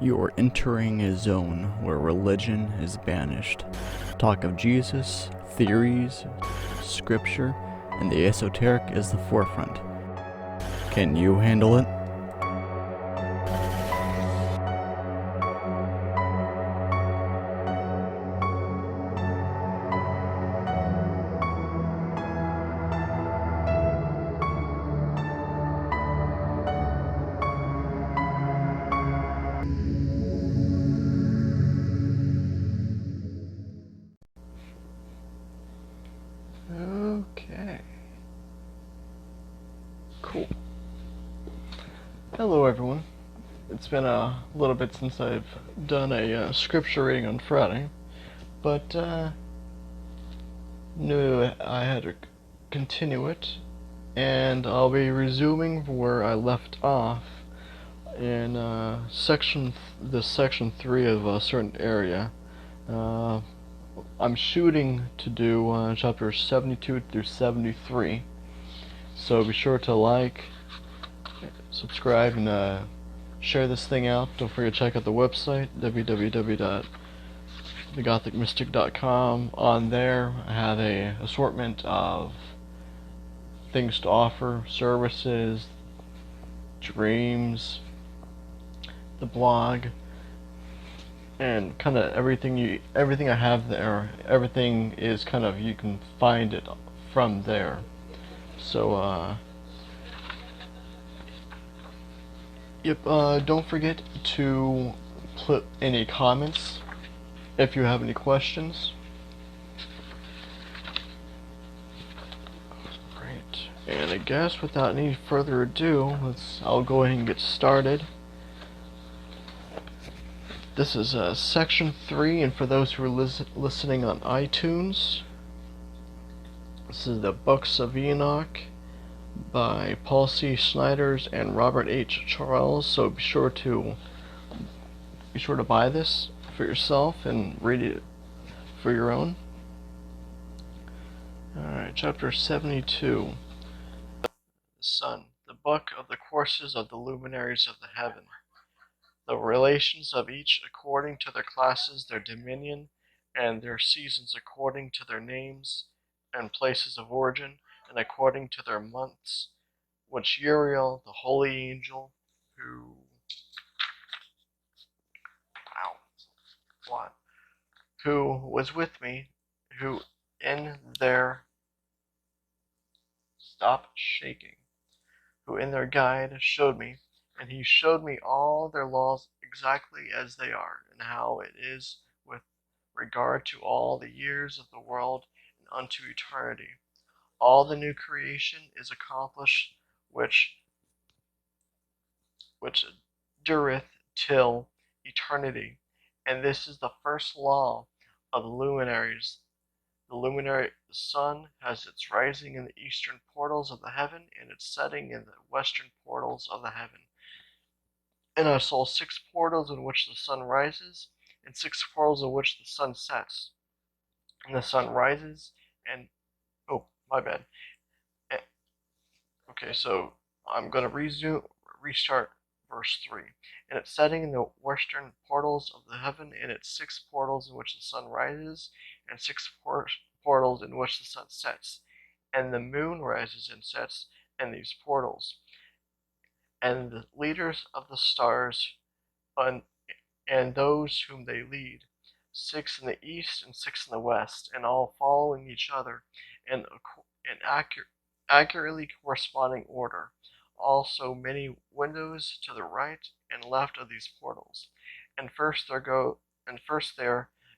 You are entering a zone where religion is banished. Talk of Jesus, theories, scripture, and the esoteric is the forefront. Can you handle it? Okay. Cool. Hello everyone. It's been a little bit since I've done a scripture reading on Friday, but knew I had to continue it, and I'll be resuming where I left off in section 3 of a certain area. I'm shooting to do chapters 72 through 73, so be sure to like, subscribe, and share this thing out. Don't forget to check out the website, www.thegothicmystic.com. On there, I have a assortment of things to offer, services, dreams, the blog, and kind of everything I have there. Everything is kind of, you can find it from there. So don't forget to put any comments if you have any questions. Great. And I guess without any further ado, I'll go ahead and get started. This is section 3, and for those who are listening on iTunes, this is the Books of Enoch by Paul C. Snyders and Robert H. Charles. So be sure to buy this for yourself and read it for your own. Alright, chapter 72. The Sun, the book of the courses of the luminaries of the heaven. The relations of each according to their classes, their dominion, and their seasons according to their names and places of origin, and according to their months, which Uriel, the holy angel, who was with me, who in their guide showed me, and he showed me all their laws exactly as they are, and how it is with regard to all the years of the world and unto eternity. All the new creation is accomplished, which dureth till eternity, and this is the first law of the luminaries. The sun has its rising in the eastern portals of the heaven, and its setting in the western portals of the heaven. And I saw 6 portals in which the sun rises, and 6 portals in which the sun sets. And the sun rises, and my bad. Okay, so I'm gonna restart verse 3. And its setting in the western portals of the heaven, and its 6 portals in which the sun rises, and 6 portals in which the sun sets. And the moon rises and sets in these portals. And the leaders of the stars, and those whom they lead, 6 in the east and 6 in the west, and all following each other, and accurately corresponding order. Also many windows to the right and left of these portals. And first there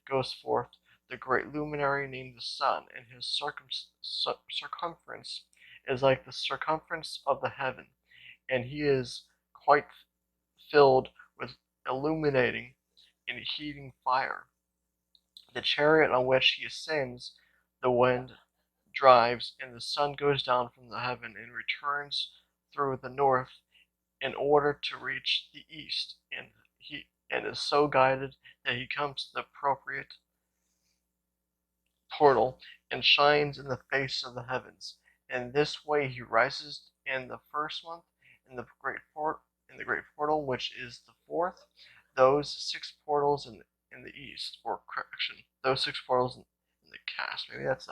goes forth the great luminary named the sun, and his circumference is like the circumference of the heaven, and he is quite filled with illuminating and heating fire. The chariot on which he ascends, the wind drives, and the sun goes down from the heaven and returns through the north in order to reach the east, and is so guided that he comes to the appropriate portal and shines in the face of the heavens. In this way he rises in the first month in the great portal, which is the 4th. those 6 portals in the east, or correction, those 6 portals in the cast. Maybe that's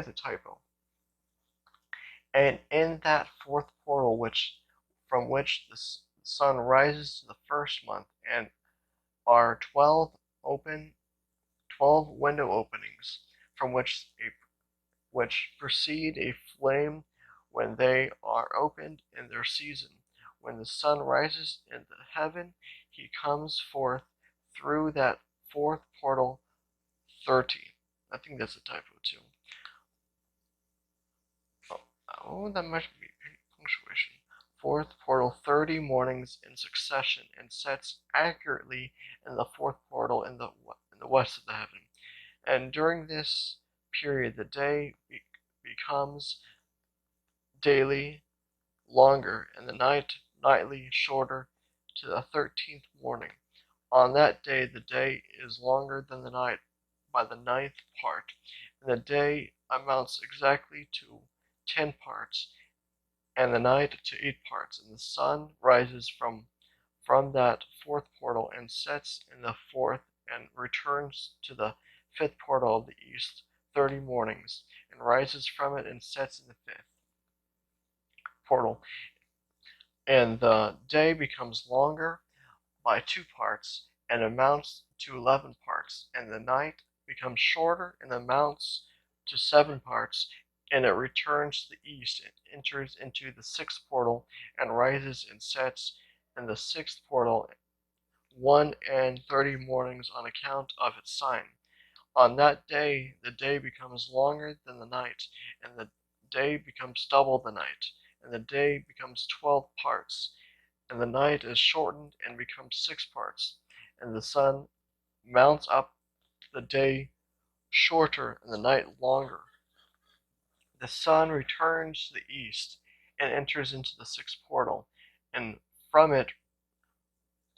a typo. And in that 4th portal, from which the sun rises to the 1st month, and are 12 window openings, from which precede a flame when they are opened in their season. When the sun rises in the heaven, he comes forth through that 4th portal 30. I think that's a typo too. Oh, that must be punctuation. 4th portal 30 mornings in succession, and sets accurately in the 4th portal in the west of the heaven. And during this period, the day becomes daily longer, and the nightly shorter to the 13th morning. On that day, the day is longer than the night by the 9th part, and the day amounts exactly to 10 parts, and the night to 8 parts. And the sun rises from that 4th portal, and sets in the 4th, and returns to the 5th portal of the east 30 mornings, and rises from it, and sets in the 5th portal. And the day becomes longer by 2 parts, and amounts to 11 parts, and the night becomes shorter, and amounts to 7 parts, and it returns to the east, and enters into the 6th portal, and rises and sets in the 6th portal 1 and 30 mornings on account of its sign. On that day, the day becomes longer than the night, and the day becomes double the night, and the day becomes 12 parts, and the night is shortened and becomes 6 parts, and the sun mounts up, the day shorter and the night longer. The sun returns to the east, and enters into the 6th portal, and from it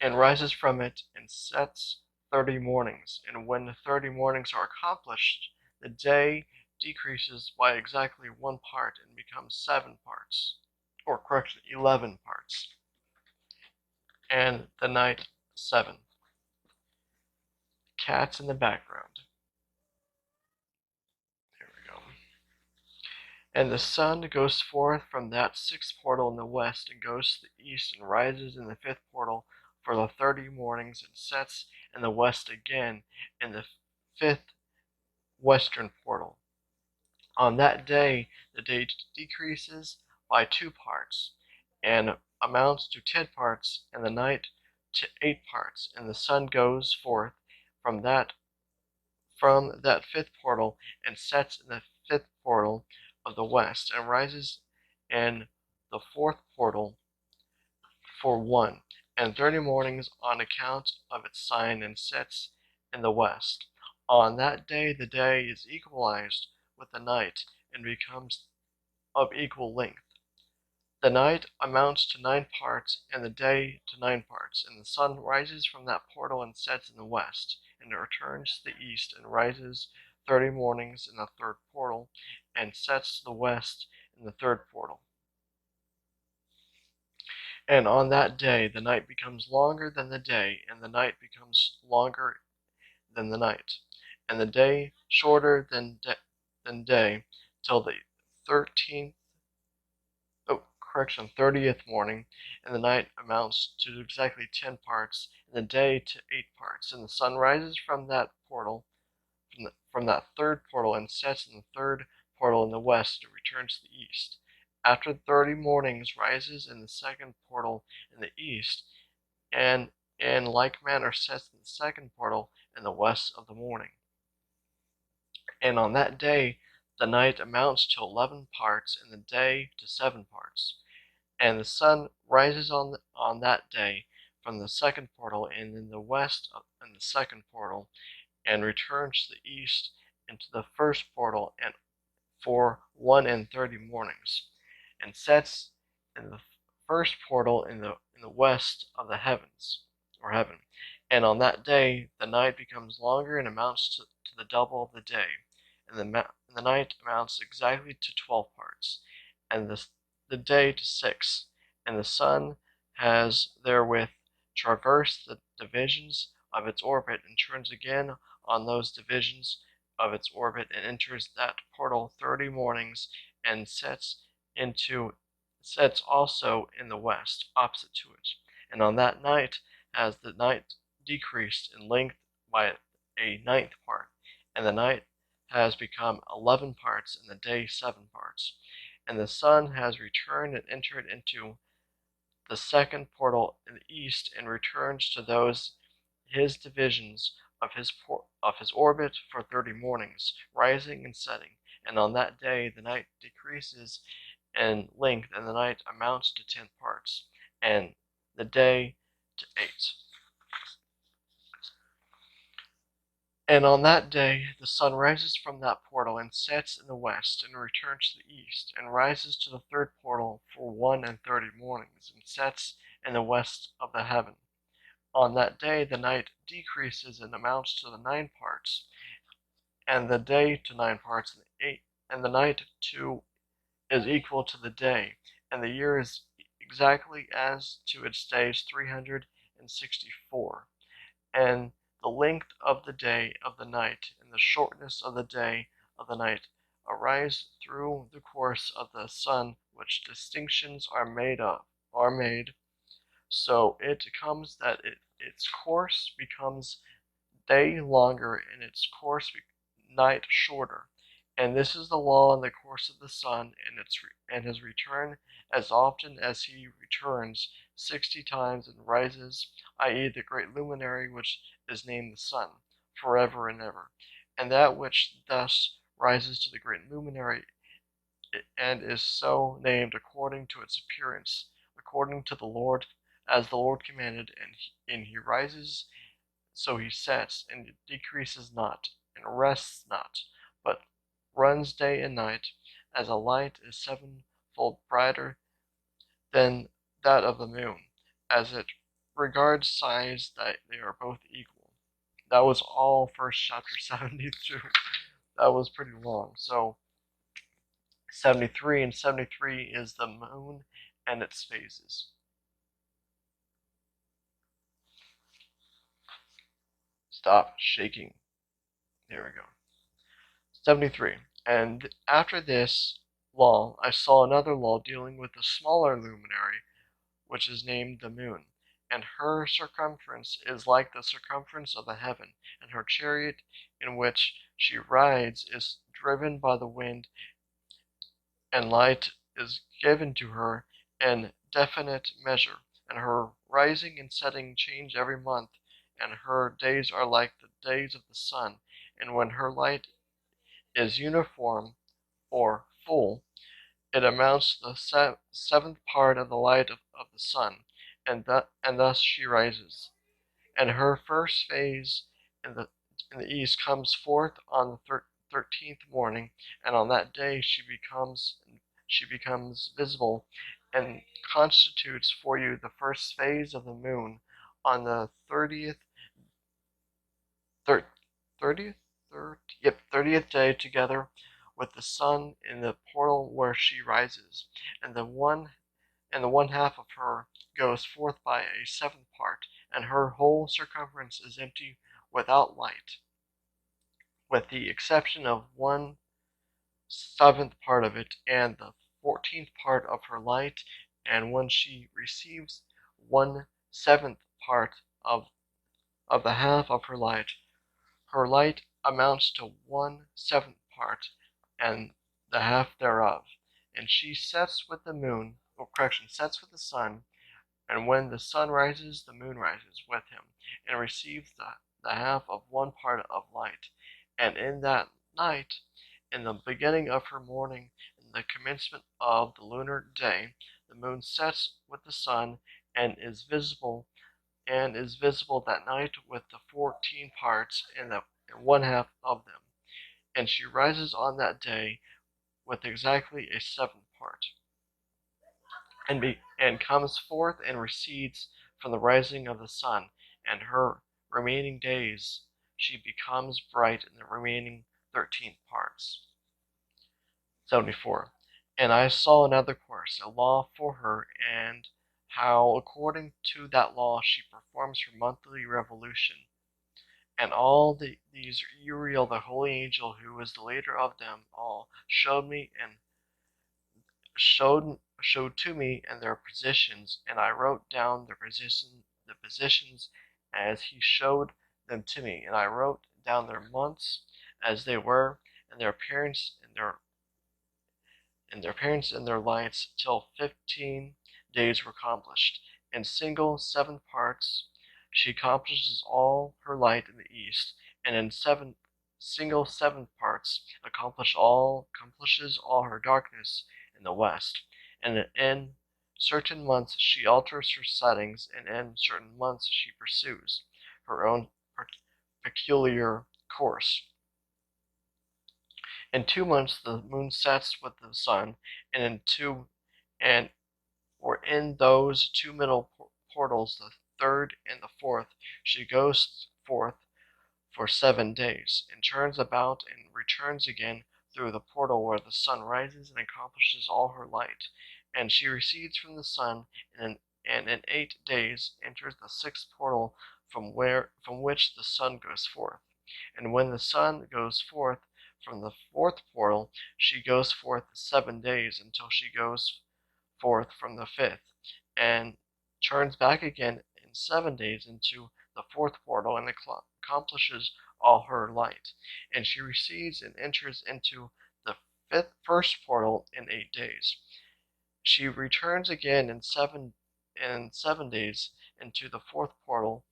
and rises from it, and sets 30 mornings. And when the 30 mornings are accomplished, the day decreases by exactly 1 part, and becomes 7 parts, or correction, 11 parts, and the night 7. Cats in the background. There we go. And the sun goes forth from that 6th portal in the west, and goes to the east, and rises in the 5th portal for the 30 mornings, and sets in the west again in the 5th western portal. On that day, the day decreases by 2 parts, and amounts to 10 parts, and the night to 8 parts, and the sun goes forth from that 5th portal, and sets in the 5th portal of the west, and rises in the 4th portal for 1 and 30 mornings on account of its sign, and sets in the west. On that day, the day is equalized with the night, and becomes of equal length. The night amounts to 9 parts, and the day to 9 parts, and the sun rises from that portal, and sets in the west, and it returns to the east, and rises 30 mornings in the 3rd portal, and sets to the west in the 3rd portal. And on that day, the night becomes longer than the day, and the night becomes longer than the night, and the day shorter than day, till the 30th morning, and the night amounts to exactly 10 parts, and the day to 8 parts. And the sun rises from that portal, from that 3rd portal, and sets in the 3rd portal in the west, and returns to the east. After 30 mornings, rises in the 2nd portal in the east, and in like manner sets in the 2nd portal in the west of the morning. And on that day, the night amounts to 11 parts, and the day to 7 parts. And the sun rises on that day from the 2nd portal, and in the west in the 2nd portal, and returns to the east into the 1st portal, and for 1 and 30 mornings, and sets in the 1st portal in the west of the heavens, or heaven. And on that day, the night becomes longer, and amounts to the double of the day, and the night amounts exactly to 12 parts, and the day to 6. And the sun has therewith traverse the divisions of its orbit and turns again on those divisions of its orbit and enters that portal 30 mornings and sets also in the west, opposite to it. And on that night, as the night decreased in length by a ninth part, and the night has become 11 parts, and the day 7 parts. And the sun has returned and entered into the second portal in the east, and returns to those his divisions of his orbit for 30 mornings, rising and setting. And on that day the night decreases in length, and the night amounts to 10 parts, and the day to 8. And on that day the sun rises from that portal and sets in the west, and returns to the east, and rises to the third portal for 31 mornings, and sets in the west of the heaven. On that day the night decreases and amounts to the 9 parts, and the day to 9 parts, and the night to is equal to the day, and the year is exactly as to its days 364. And the length of the day of the night, and the shortness of the day of the night, arise through the course of the sun, which distinctions are made. So it comes that its course becomes day longer, and its course night shorter. And this is the law in the course of the sun, and his return, as often as he returns 60 times and rises, i.e., the great luminary which is named the sun, forever and ever. And that which thus rises to the great luminary, and is so named according to its appearance, according to the Lord, as the Lord commanded, and he rises, so he sets, and decreases not, and rests not, but runs day and night, as a light is sevenfold brighter than that of the moon, as it regards size, that they are both equal. That was all first chapter 72. That was pretty long. So 73, and 73 is the moon and its phases. Stop shaking. There we go. 73. And after this law I saw another law dealing with the smaller luminary, which is named the moon. And her circumference is like the circumference of the heaven, and her chariot in which she rides is driven by the wind, and light is given to her in definite measure. And her rising and setting change every month, and her days are like the days of the sun. And when her light is uniform or full, it amounts to the seventh part of the light of the sun, and thus she rises. And her first phase in the east comes forth on the 13th morning, and on that day she becomes visible, and constitutes for you the first phase of the moon on the 30th 30th day, together with the sun in the portal where she rises, and the one half of her goes forth by a seventh part, and her whole circumference is empty without light, with the exception of 1/7 part of it, and the 14th part of her light. And when she receives 1/7 part of the half of her light amounts to 1/7 part, and the half thereof. And she sets with the moon, sets with the sun, and when the sun rises, the moon rises with him, and receives the half of 1 part of light. And in that night, in the beginning of her morning, in the commencement of the lunar day, the moon sets with the sun, and is visible that night with the 14 parts and 1/2 of them. And she rises on that day with exactly a 7th part, and comes forth and recedes from the rising of the sun. And her remaining days she becomes bright in the remaining 13 parts. 74. And I saw another course, a law for her, and how according to that law she performs her monthly revolution. And all these Uriel, the holy angel, who was the leader of them all, showed to me and their positions, and I wrote down the positions as he showed them to me, and I wrote down their months as they were, and their appearance and their lights, till 15 days were accomplished. In single 7 parts she accomplishes all her light in the east, and in single 7 parts accomplishes all her darkness in the west. And in certain months she alters her settings, and in certain months she pursues her own peculiar course. In 2 months the moon sets with the sun, and and in those two middle portals, the third and the fourth, she goes forth for 7 days, and turns about and returns again through the portal where the sun rises and accomplishes all her light. And she recedes from the sun, and in 8 days enters the sixth portal from which the sun goes forth. And when the sun goes forth from the fourth portal, she goes forth 7 days until she goes forth from the fifth, and turns back again in 7 days into the fourth portal, and accomplishes all her light. And she recedes and enters into the first portal in 8 days. She returns again in 7 days into the fourth portal,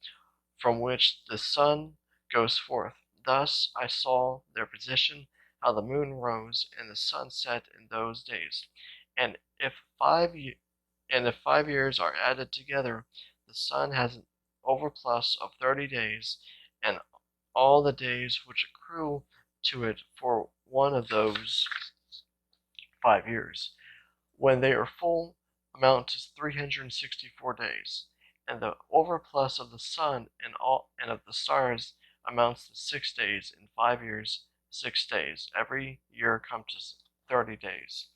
from which the sun goes forth. Thus I saw their position, how the moon rose and the sun set in those days. And if 5 years are added together, the sun has an overplus of 30 days, and all the days which accrue to it for one of those 5 years, when they are full, amount to 364 days. And the overplus of the sun and of the stars amounts to 6 days. In 5 years, 6 days. Every year comes to 30 days.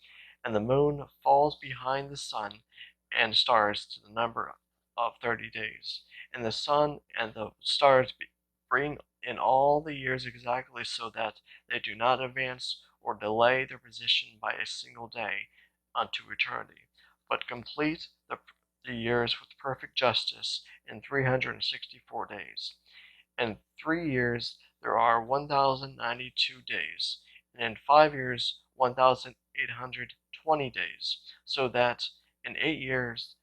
And the moon falls behind the sun and stars to the number of 30 days. And the sun and the stars bring in all the years exactly, so that they do not advance or delay their position by a single day unto eternity, but complete the years with perfect justice in 364 days. In 3 years there are 1,092 days, and in 5 years 1,820 days, so that in 8 years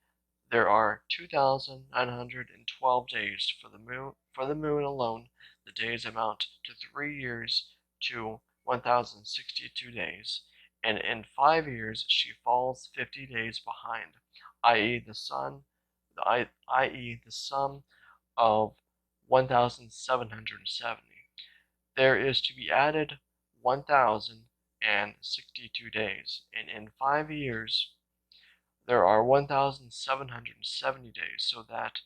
there are 2,912 days for the moon. For the moon alone, the days amount to 3 years to 1,062 days, and in 5 years she falls 50 days behind, i.e. the sum of 1,770. There is to be added 1,062 days, and in 5 years there are 1,770 days, so that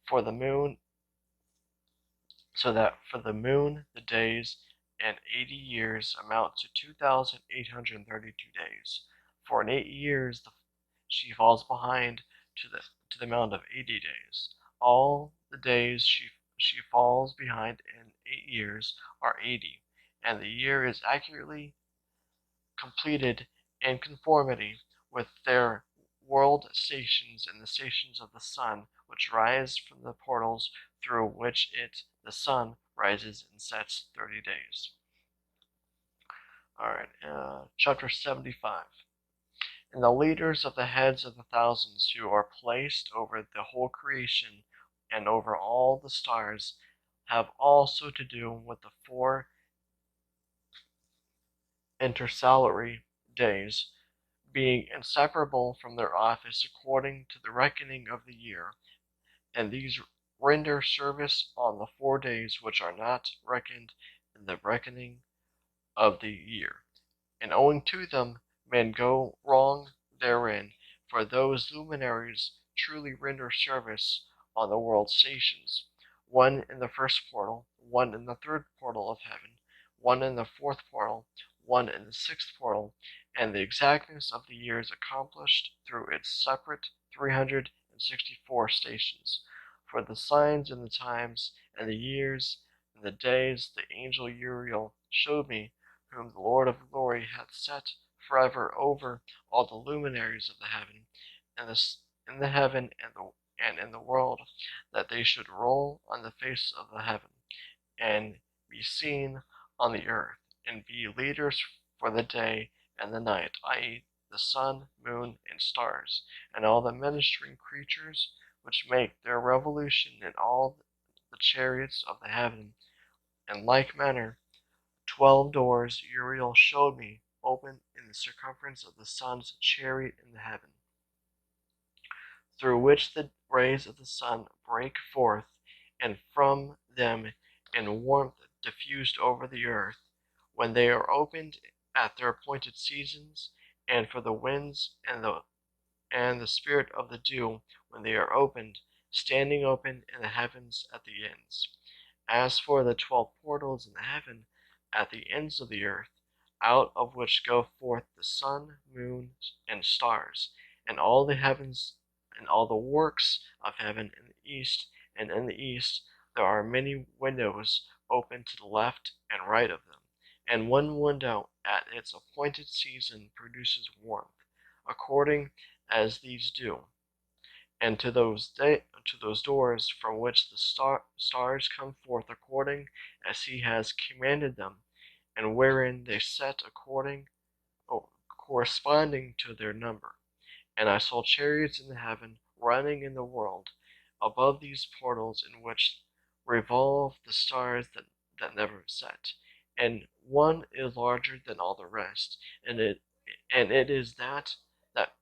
for the moon the days and 80 years amount to 2,832 days. For in 8 years she falls behind to the amount of 80 days. All the days she falls behind in 8 years are 80, and the year is accurately completed in conformity with their world stations and the stations of the sun, which rise from the portals through which the sun, rises and sets 30 days. Alright, chapter 75. And the leaders of the heads of the thousands who are placed over the whole creation and over all the stars have also to do with the 4 intersalary days, being inseparable from their office according to the reckoning of the year, and these render service on the 4 days which are not reckoned in the reckoning of the year. And owing to them men go wrong therein, for those luminaries truly render service on the world stations, one in the first portal, one in the third portal of heaven, one in the fourth portal, one in the sixth portal, and the exactness of the years accomplished through its separate 164 stations. For the signs and the times and the years and the days the angel Uriel showed me, whom the Lord of glory hath set forever over all the luminaries of the heaven, and in the heaven and in the world, that they should roll on the face of the heaven, and be seen on the earth, and be leaders for the day and the night, i.e., the sun, moon, and stars, and all the ministering creatures which make their revolution in all the chariots of the heaven. In like manner, 12 doors Uriel showed me open in the circumference of the sun's chariot in the heaven, through which the rays of the sun break forth, and from them in warmth diffused over the earth, when they are opened at their appointed seasons, and for the winds and the spirit of the dew, when they are opened, standing open in the heavens at the ends. As for the 12 portals in the heaven at the ends of the earth, out of which go forth the sun, moon, and stars, and all the heavens and all the works of heaven in the east, and in the east there are many windows open to the left and right of them, and one window at its appointed season produces warmth, according as these do. And to those doors from which the stars come forth according as he has commanded them, and wherein they set corresponding to their number. And I saw chariots in the heaven running in the world, above these portals in which revolve the stars that never set, and one is larger than all the rest, and it is that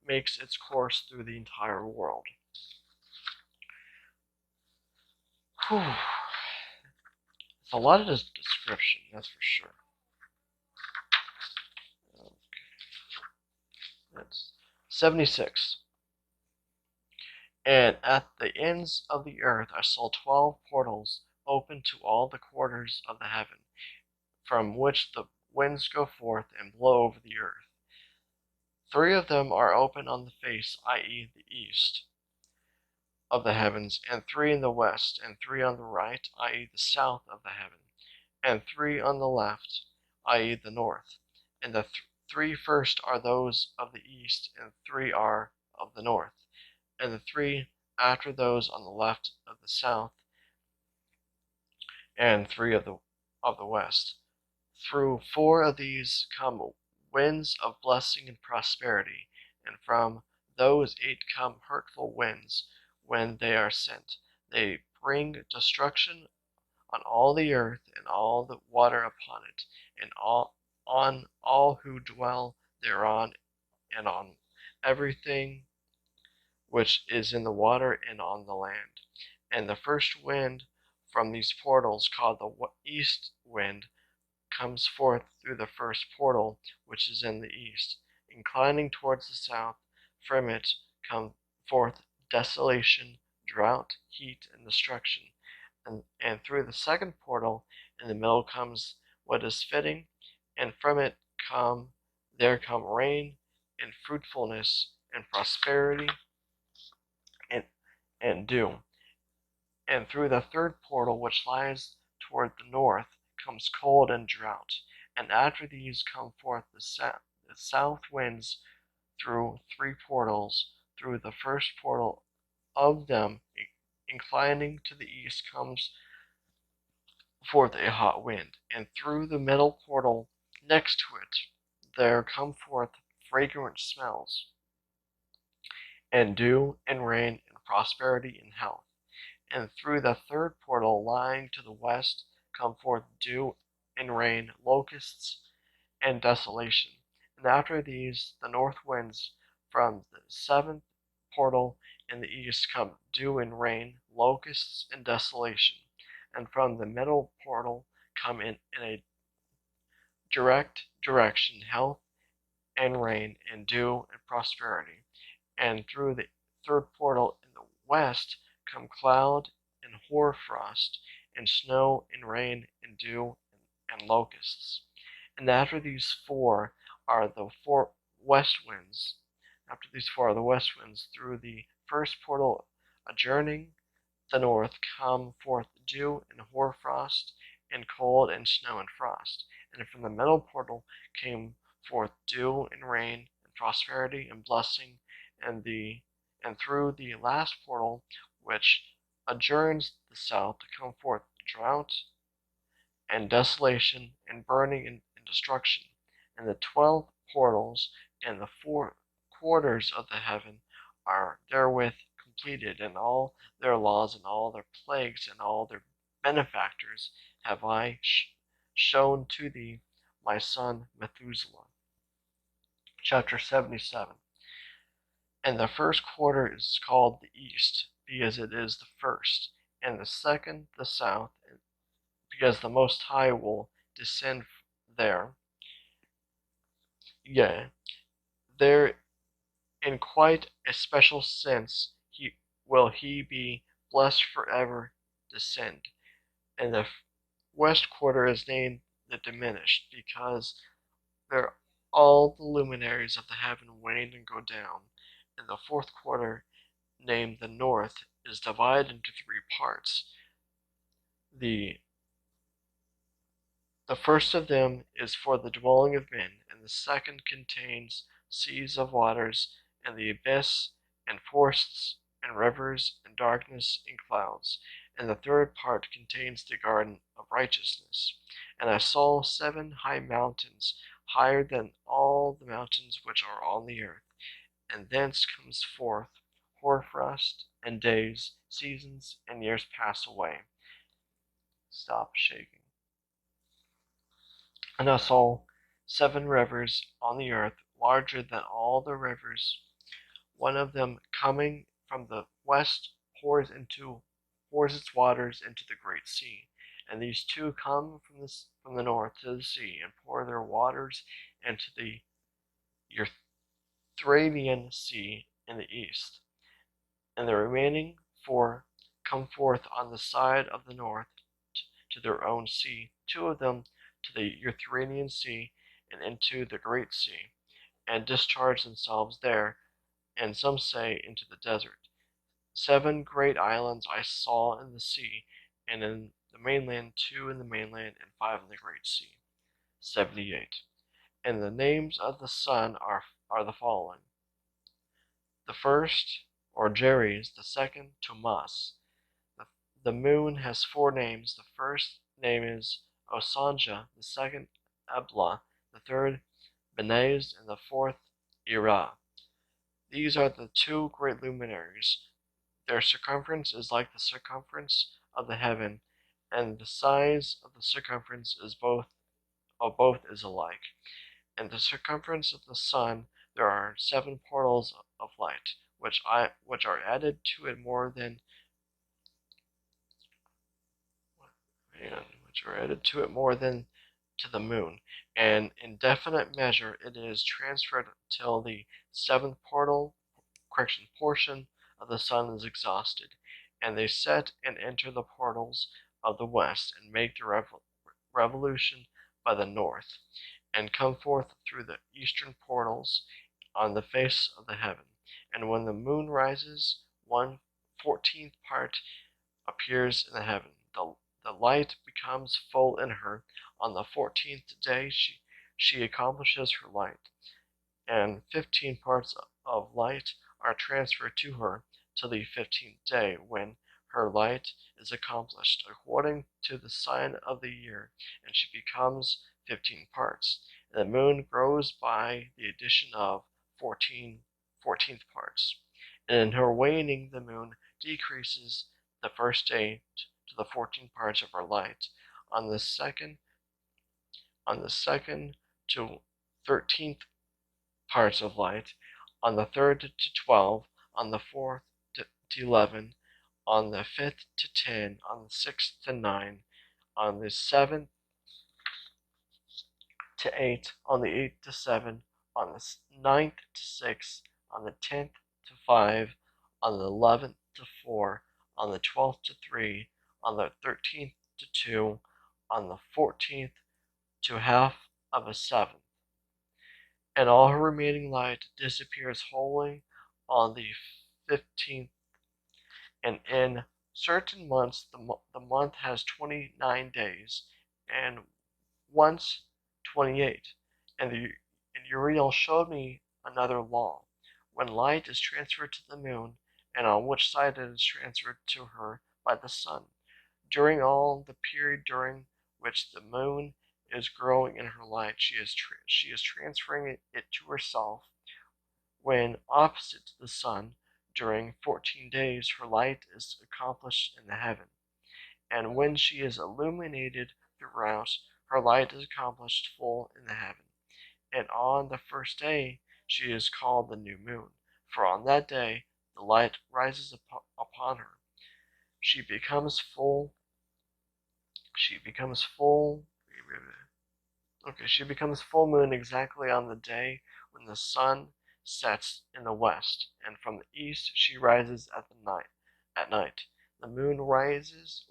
makes its course through the entire world. Whew. It's a lot of this description, that's for sure. Okay. That's 76. And at the ends of the earth I saw 12 portals open to all the quarters of the heaven, from which the winds go forth and blow over the earth. 3 of them are open on the face, i.e., the east of the heavens, and 3 in the west, and 3 on the right, i.e., the south of the heaven, and 3 on the left, i.e., the north. And the 3 first are those of the east, and 3 are of the north, and the 3 after those on the left of the south, and 3 of the west. Through 4 of these come winds of blessing and prosperity, and from those 8 come hurtful winds. When they are sent, they bring destruction on all the earth and all the water upon it, and on all who dwell thereon, and on everything which is in the water and on the land. And the first wind from these portals, called the east wind, comes forth through the first portal, which is in the east, inclining towards the south. From it come forth desolation, drought, heat, and destruction. And through the second portal in the middle comes what is fitting, and from it come rain and fruitfulness and prosperity and dew. And through the third portal, which lies toward the north, comes cold and drought. And after these come forth the south winds through 3 portals. Through the first portal of them, inclining to the east, comes forth a hot wind. And through the middle portal next to it, there come forth fragrant smells, and dew, and rain, and prosperity, and health. And through the third portal lying to the west come forth dew and rain, locusts, and desolation. And after these the north winds from the 7th portal in the east come dew and rain, locusts, and desolation. And from the middle portal come in a direct direction health and rain, and dew and prosperity. And through the third portal in the west come cloud and hoarfrost, and snow and rain, and dew and locusts. And after these 4 are the 4 west winds. After these 4 are the west winds. Through the first portal adjourning the north come forth dew and hoarfrost, and cold and snow and frost. And from the middle portal came forth dew and rain and prosperity and blessing, and through the last portal, which adjourns the south, to come forth drought and desolation and burning and destruction. And the 12 portals and the 4 quarters of the heaven are therewith completed, and all their laws and all their plagues and all their benefactors have I shown to thee, my son Methuselah. Chapter 77. And the first quarter is called the east, because it is the first, and the second the south, because the Most High will descend there. Yea, there in quite a special sense he be blessed forever descend. And the west quarter is named the diminished, because there all the luminaries of the heaven wane and go down. And the fourth quarter, named the north, is divided into 3 parts. The first of them is for the dwelling of men, and the second contains seas of waters, and the abyss, and forests, and rivers, and darkness, and clouds. And the third part contains the garden of righteousness. And I saw 7 high mountains, higher than all the mountains which are on the earth, and thence comes forth hoarfrost, and days, seasons, and years pass away. Stop shaking. And I saw 7 rivers on the earth, larger than all the rivers. One of them coming from the west pours its waters into the great sea. And these 2 come from the north to the sea, and pour their waters into the Euphratean Sea in the east. And the remaining 4 come forth on the side of the north to their own sea, 2 of them to the Euphratean Sea and into the Great Sea, and discharge themselves there, and some say into the desert. 7 great islands I saw in the sea, and in the mainland 2 in the mainland, and 5 in the Great Sea. 78. And the names of the sun are the following: the first, or Jeres; the second, Tomas. The moon has 4 names. The first name is Osanja, the second Ebla, the third Benez, and the fourth Ira. These are the 2 great luminaries. Their circumference is like the circumference of the heaven, and the size of the circumference of both is alike. And the circumference of the sun, there are 7 portals of light, which are added to it more than to the moon, and in definite measure it is transferred till the 7th portion of the sun is exhausted, and they set and enter the portals of the west, and make the revolution by the north, and come forth through the eastern portals on the face of the heaven. And when the moon rises, 1/14th part appears in the heaven. The light becomes full in her. On the 14th day she accomplishes her light, and 15 parts of light are transferred to her till the 15th day, when her light is accomplished according to the sign of the year, and she becomes 15 parts. And the moon grows by the addition of 14th parts. And in her waning the moon decreases the first day to the 14 parts of her light. On the second to 13th parts of light, on the third to 12, on the fourth to 11, on the 5th to 10, on the 6th to 9, on the 7th to 8, on the 8th to 7, on the 9th to 6, on the 10th to 5, on the 11th to 4, on the 12th to 3, on the 13th to 2, on the 14th to half of a 7th. And all her remaining light disappears wholly on the 15th, and in certain months the month has 29 days, and once 28. And Uriel showed me another law. When light is transferred to the moon, and on which side it is transferred to her by the sun, during all the period during which the moon is growing in her light, she is transferring it to herself. When opposite to the sun, during 14 days, her light is accomplished in the heaven. And when she is illuminated throughout, her light is accomplished full in the heaven. And on the first day she is called the new moon, for on that day the light rises upon her. She becomes full. She becomes full. Okay, she becomes full moon exactly on the day when the sun sets in the west, and from the east she rises at night. The moon rises,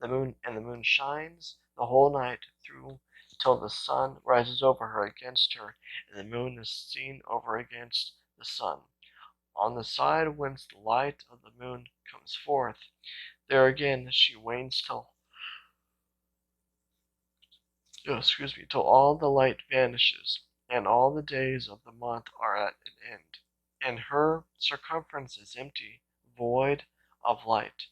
the moon shines the whole night through till the sun rises over her against her, and the moon is seen over against the sun. On the side whence the light of the moon comes forth, there again she wanes till all the light vanishes, and all the days of the month are at an end, and her circumference is empty, void of light.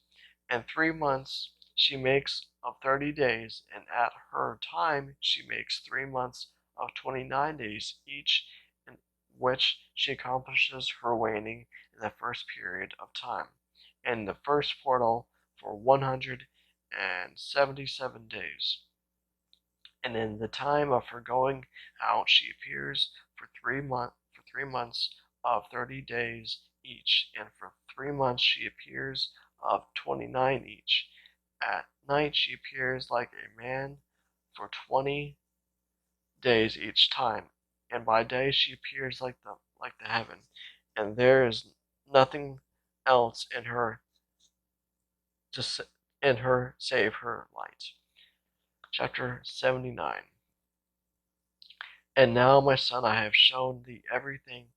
And 3 months she makes of 30 days, and at her time she makes 3 months of 29 days each, in which she accomplishes her waning in the first period of time, and the first portal for 177 days. And in the time of her going out she appears for 3 months of 30 days each, and for 3 months she appears of 29 each. At night she appears like a man for 20 days each time, and by day she appears like the heaven, and there is nothing else in her save her light. Chapter 79. And now, my son, I have shown thee everything,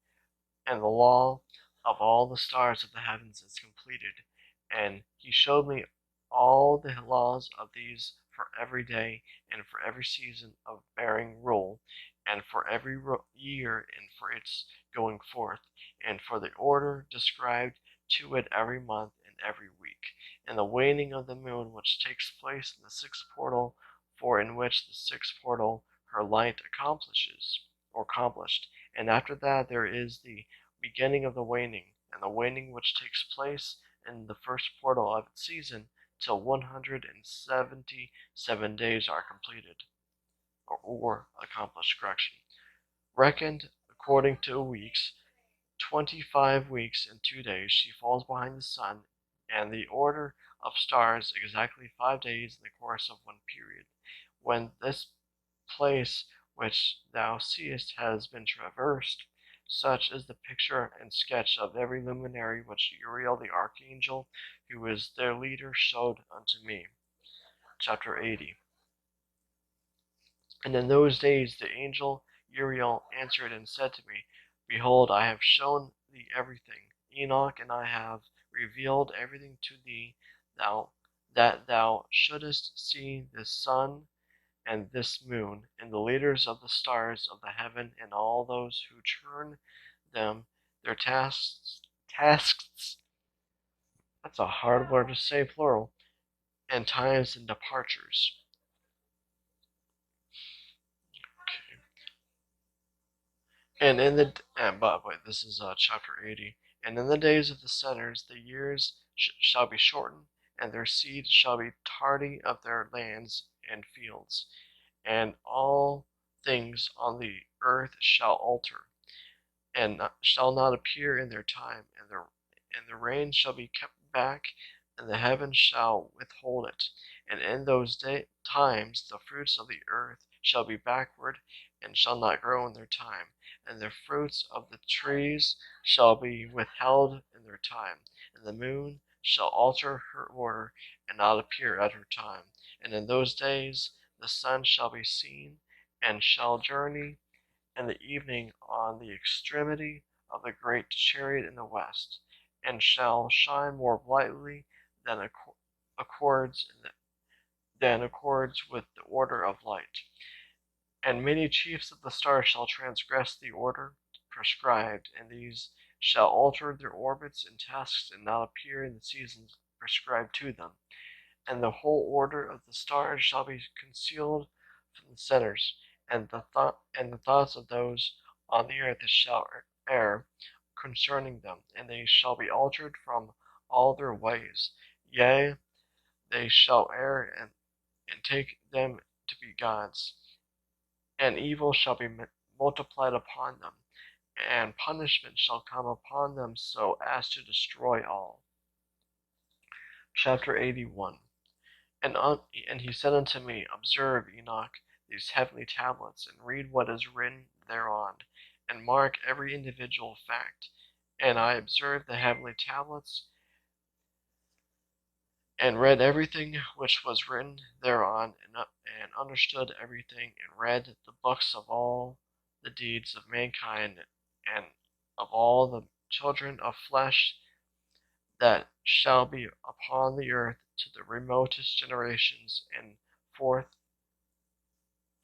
and the law of all the stars of the heavens is completed. And he showed me all the laws of these for every day, and for every season of bearing rule, and for every year, and for its going forth, and for the order described to it every month and every week, and the waning of the moon which takes place in the sixth portal, for in which the sixth portal her light accomplished. And after that there is the beginning of the waning, and the waning which takes place in the first portal of its season, till 177 days are completed, or accomplished, reckoned according to weeks, 25 weeks and 2 days she falls behind the sun, and the order of stars exactly 5 days in the course of one period. When this place which thou seest has been traversed, such is the picture and sketch of every luminary which Uriel the archangel, who is their leader, showed unto me. Chapter 80. And in those days the angel Uriel answered and said to me, Behold, I have shown thee everything, Enoch, and I have revealed everything to thee, that thou shouldest see this sun and this moon, and the leaders of the stars of the heaven, and all those who turn them, their tasks, that's a hard word to say, plural, and times and departures. And in the but wait, this is chapter 80. And in the days of the sinners, the years shall be shortened, and their seed shall be tardy of their lands and fields, and all things on the earth shall alter, and shall not appear in their time, and the rain shall be kept back, and the heavens shall withhold it. And in those times the fruits of the earth shall be backward, and shall not grow in their time, and the fruits of the trees shall be withheld in their time, and the moon shall alter her order, and not appear at her time. And in those days the sun shall be seen, and shall journey in the evening on the extremity of the great chariot in the west, and shall shine more brightly than accords with the order of light. And many chiefs of the stars shall transgress the order prescribed, and these shall alter their orbits and tasks and not appear in the seasons prescribed to them. And the whole order of the stars shall be concealed from the sinners, and the thoughts of those on the earth shall err concerning them, and they shall be altered from all their ways. Yea, they shall err and take them to be gods, and evil shall be multiplied upon them, and punishment shall come upon them so as to destroy all. Chapter 81. And he said unto me, Observe, Enoch, these heavenly tablets, and read what is written thereon, and mark every individual fact. And I observed the heavenly tablets, and read everything which was written thereon, and understood everything, and read the books of all the deeds of mankind, and of all the children of flesh that shall be upon the earth to the remotest generations. And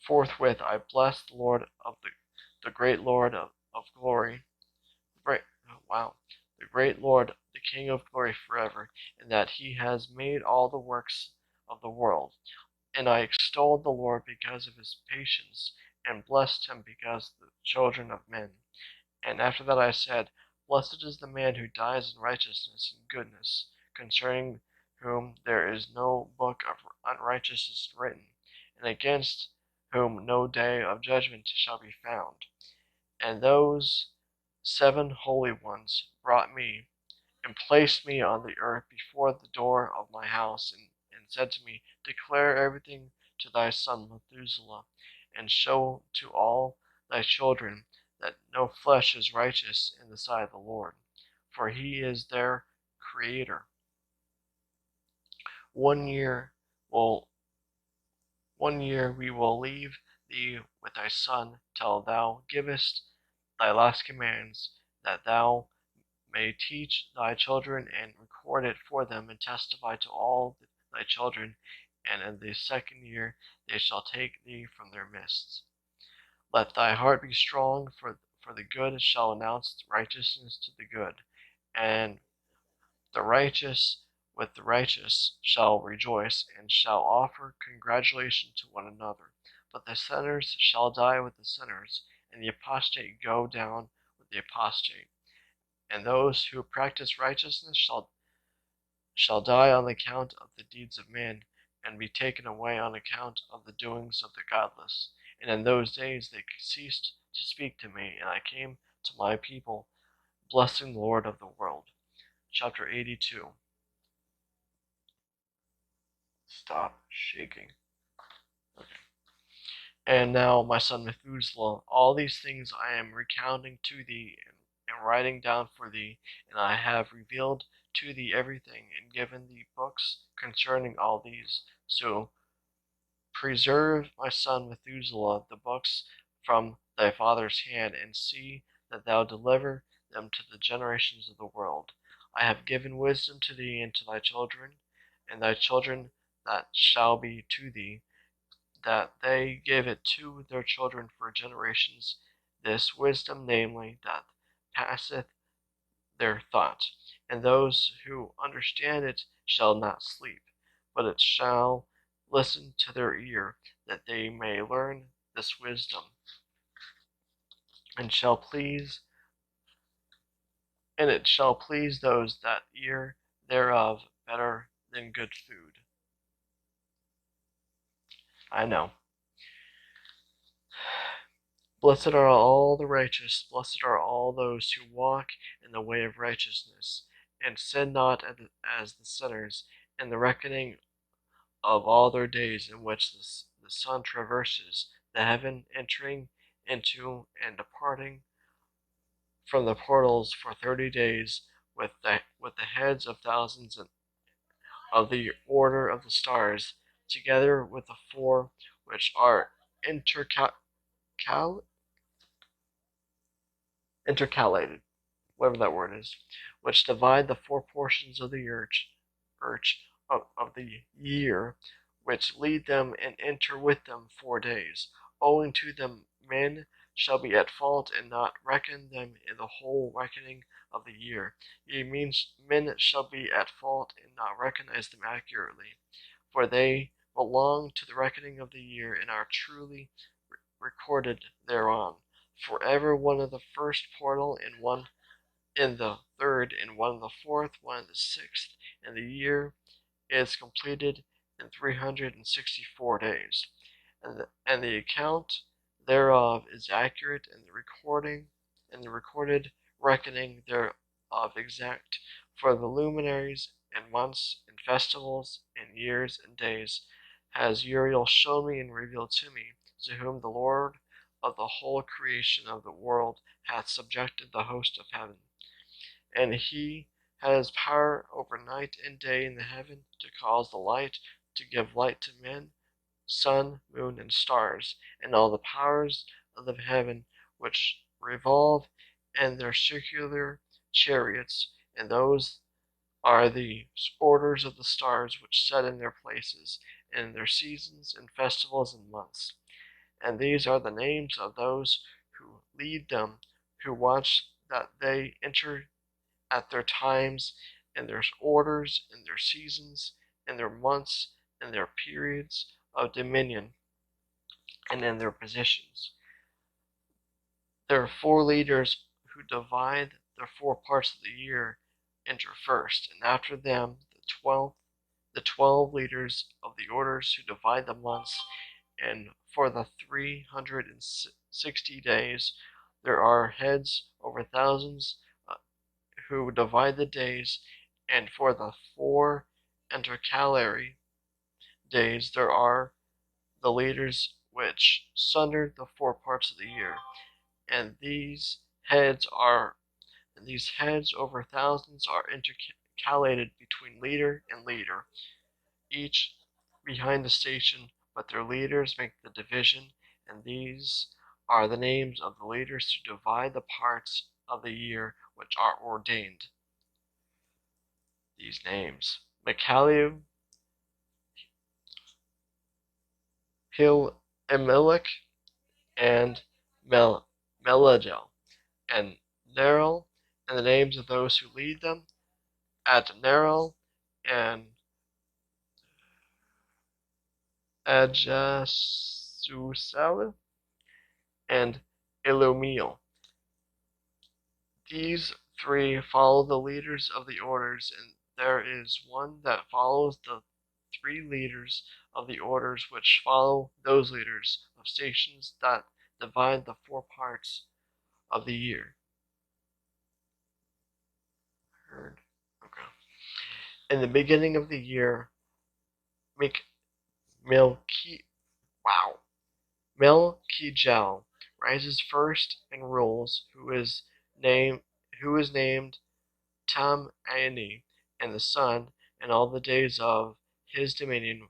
forthwith I blessed the Lord of the great Lord of glory, the great Lord, the King of glory forever, and that he has made all the works of the world. And I extolled the Lord because of his patience, and blessed him because of the children of men. And after that I said, Blessed is the man who dies in righteousness and goodness, concerning whom there is no book of unrighteousness written, and against whom no day of judgment shall be found. And those 7 holy ones brought me and placed me on the earth before the door of my house, and said to me, Declare everything to thy son Methuselah, and show to all thy children that no flesh is righteous in the sight of the Lord, for he is their creator. 1 year we will leave thee with thy son, till thou givest thy last commands, that thou may teach thy children, and record it for them, and testify to all thy children. And in the 2nd year they shall take thee from their midst. Let thy heart be strong, for the good shall announce righteousness to the good, and the righteous with the righteous shall rejoice, and shall offer congratulation to one another. But the sinners shall die with the sinners, and the apostate go down with the apostate. And those who practice righteousness shall die on account of the deeds of men, and be taken away on account of the doings of the godless. And in those days they ceased to speak to me, and I came to my people, blessing the Lord of the world. Chapter 82. Stop shaking. Okay. And now, my son Methuselah, all these things I am recounting to thee, and writing down for thee, and I have revealed to thee everything, and given thee books concerning all these. So preserve, my son Methuselah, the books from thy father's hand, and see that thou deliver them to the generations of the world. I have given wisdom to thee and to thy children, and thy children that shall be to thee, that they give it to their children for generations, this wisdom, namely, that passeth their thought. And those who understand it shall not sleep, but it shall listen to their ear, that they may learn this wisdom, and it shall please those that ear thereof better than good food. I know. Blessed are all the righteous, blessed are all those who walk in the way of righteousness, and sin not as the sinners, in the reckoning of all their days in which the sun traverses the heaven, entering into and departing from the portals for 30 days, with the heads of thousands of the order of the stars, together with the 4 which are intercalated. whatever that word is, which divide the four portions of the of the year, which lead them and enter with them 4 days. Owing to them men shall be at fault and not reckon them in the whole reckoning of the year. It means men shall be at fault and not recognize them accurately, for they belong to the reckoning of the year and are truly recorded thereon. For every one of the first portal, and one in the third, and one in the fourth, one in the sixth, and the year is completed in 364 days. And the account thereof is accurate, and the recorded reckoning thereof exact. For the luminaries, and months, and festivals, and years, and days, has Uriel shown me and revealed to me, to whom the Lord of the whole creation of the world hath subjected the host of heaven. And he has power over night and day in the heaven, to cause the light to give light to men, sun, moon, and stars, and all the powers of the heaven which revolve in their circular chariots, and those are the orders of the stars which set in their places, and their seasons, and festivals, and months. And these are the names of those who lead them, who watch that they enter at their times, and their orders, and their seasons, and their months, and their periods of dominion, and in their positions. There are 4 leaders who divide their 4 parts of the year enter first, and after them the 12 leaders of the orders who divide the months, and for the 360 days there are heads over thousands who divide the days, and for the 4 intercalary days there are the leaders which sunder the 4 parts of the year, and these heads over thousands are intercalated between leader and leader, each behind the station, but their leaders make the division, and these are the names of the leaders to divide the parts of the year which are ordained. These names: Michaliu, Elimelech, and Melagel, and Neril, and the names of those who lead them: Adneril, and Ajasusel, and Elumiel. These 3 follow the leaders of the orders, and there is one that follows the 3 leaders of the orders which follow those leaders of stations that divide the 4 parts of the year. Heard. Okay. In the beginning of the year, Melchijel rises first and rules, who is named Tam-Ani, and the sun, and all the days of his dominion,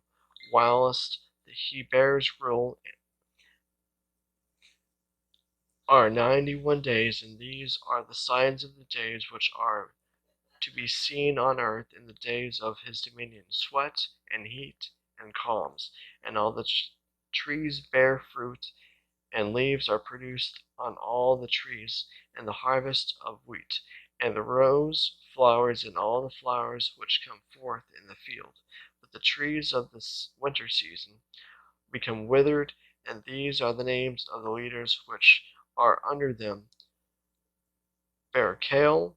whilst he bears rule, are 91 days, and these are the signs of the days which are to be seen on earth in the days of his dominion: sweat, and heat, and calms, and all the trees bear fruit, and leaves are produced on all the trees, and the harvest of wheat, and the rose flowers, and all the flowers which come forth in the field. But the trees of this winter season become withered, and these are the names of the leaders which are under them: Barachel,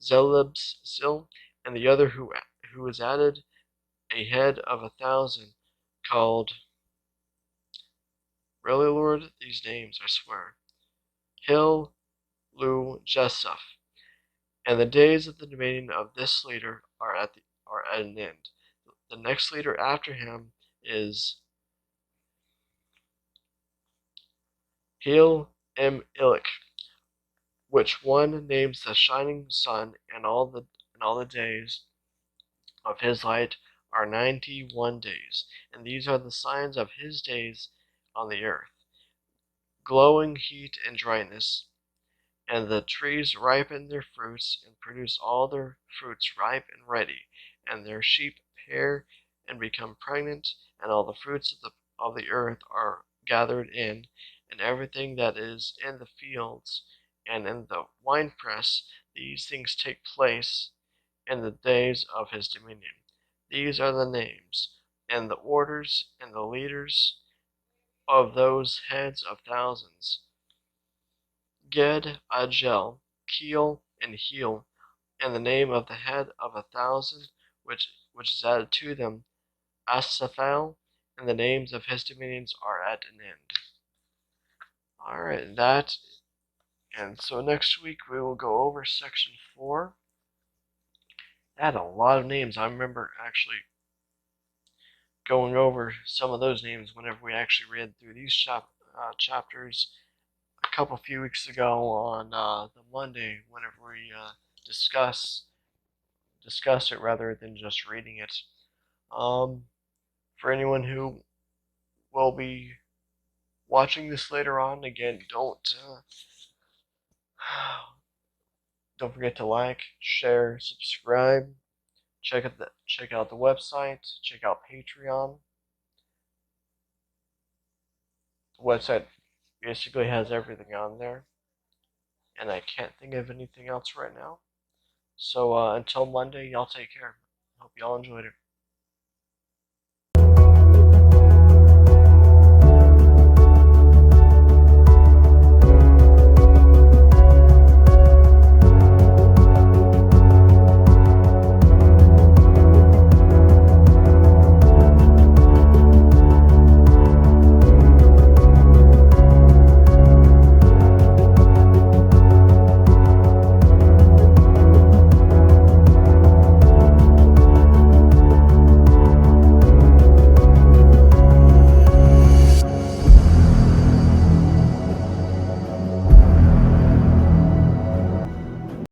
Zelebsil, and the other who is added, a head of 1,000, called, really, Lord, these names, I swear, Hil, Lu, Jesuph. And the days of the dominion of this leader are at an end. The next leader after him is Hil Ilich, which one names the shining sun, and all the days of his light are 91 days, and these are the signs of his days on the earth: glowing heat and dryness, And the trees ripen their fruits and produce all their fruits ripe and ready, and their sheep pair and become pregnant, and all the fruits of the earth are gathered in, and everything that is in the fields and in the winepress, these things take place in the days of his dominion. These are the names, and the orders, and the leaders of those heads of thousands: Ged, Agel, Keel, and Heel, and the name of the head of 1,000, which is added to them, Asaphael, and the names of his dominions are at an end. Alright, and so next week we will go over section 4. That had a lot of names. I remember actually going over some of those names whenever we actually read through these chapters a few weeks ago on the Monday, whenever we discuss it rather than just reading it. For anyone who will be watching this later on, again, don't forget to like, share, subscribe. Check out the website. Check out Patreon. The website basically has everything on there, and I can't think of anything else right now. So until Monday, y'all take care. Hope y'all enjoyed it.